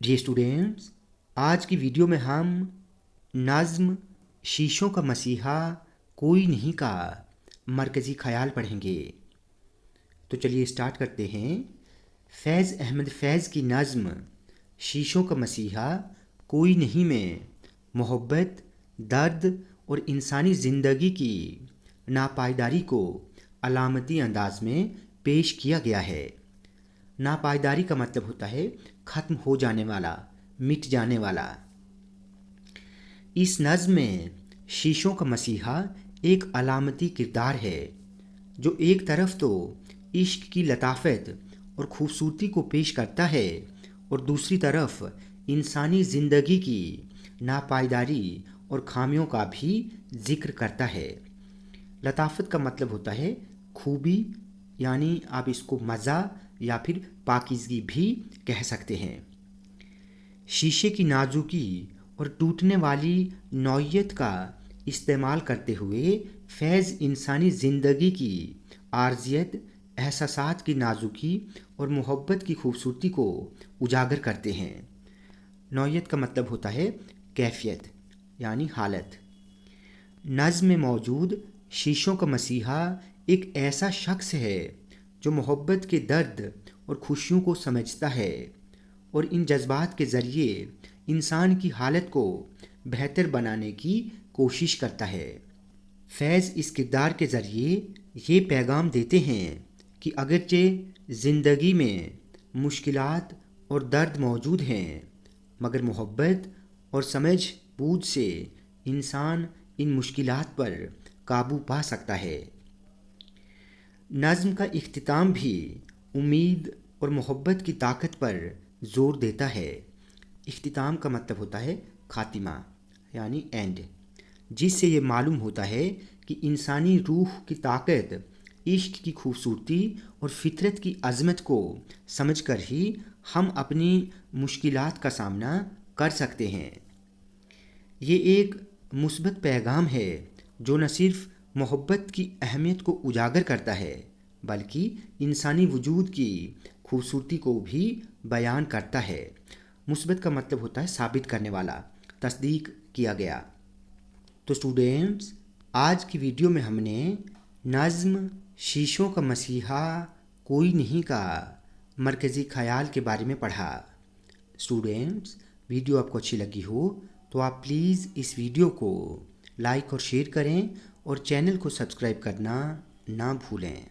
Dear students, आज की video में हम नज़्म शीशों का मसीहा कोई नहीं का मरकज़ी ख़याल पढ़ेंगे। तो चलिए स्टार्ट करते हैं। फैज़ अहमद फैज़ की नज़्म शीशों का मसीहा कोई नहीं में मोहब्बत, दर्द और इंसानी ज़िंदगी की नापायदारी को अलामती अंदाज में पेश किया गया है। नापायदारी का मतलब होता है ख़त्म हो जाने वाला, मिट जाने वाला। इस नज़्म में शीशों का मसीहा एक अलामती किरदार है जो एक तरफ तो इश्क की लताफत और ख़ूबसूरती को पेश करता है और दूसरी तरफ इंसानी ज़िंदगी की नापायदारी और खामियों का भी ज़िक्र करता है। लताफत का मतलब होता है खूबी, यानी आप इसको मज़ा या फिर पाकीज़गी भी कह सकते हैं। शीशे की नाजुकी और टूटने वाली नौइयत का इस्तेमाल करते हुए फैज़ इंसानी ज़िंदगी की आर्जियत, एहसासात की नाजुकी और मोहब्बत की खूबसूरती को उजागर करते हैं। नौइयत का मतलब होता है कैफियत, यानी हालत। नज़्म में मौजूद शीशों का मसीहा एक ऐसा शख्स है जो मोहब्बत के दर्द और खुशियों को समझता है और इन जज्बात के ज़रिए इंसान की हालत को बेहतर बनाने की कोशिश करता है। फैज़ इस किरदार के ज़रिए ये पैगाम देते हैं कि अगरचे ज़िंदगी में मुश्किलात और दर्द मौजूद हैं, मगर मोहब्बत और समझ बूझ से इंसान इन मुश्किलात पर काबू पा सकता है। नज़्म का इख्तिताम भी उम्मीद और मोहब्बत की ताकत पर ज़ोर देता है। इख्तिताम का मतलब होता है खातिमा, यानी एंड, जिससे ये मालूम होता है कि इंसानी रूह की ताकत इश्क की खूबसूरती और फितरत की अज़मत को समझकर ही हम अपनी मुश्किलात का सामना कर सकते हैं। ये एक मुस्बत पैगाम है जो न सिर्फ मोहब्बत की अहमियत को उजागर करता है बल्कि इंसानी वजूद की खूबसूरती को भी बयान करता है। मुस्बत का मतलब होता है साबित करने वाला, तस्दीक किया गया। तो स्टूडेंट्स, आज की वीडियो में हमने नज़्म शीशों का मसीहा कोई नहीं का मरकज़ी ख़याल के बारे में पढ़ा। स्टूडेंट्स, वीडियो आपको अच्छी लगी हो तो आप प्लीज़ इस वीडियो को लाइक और शेयर करें और चैनल को सब्सक्राइब करना ना भूलें।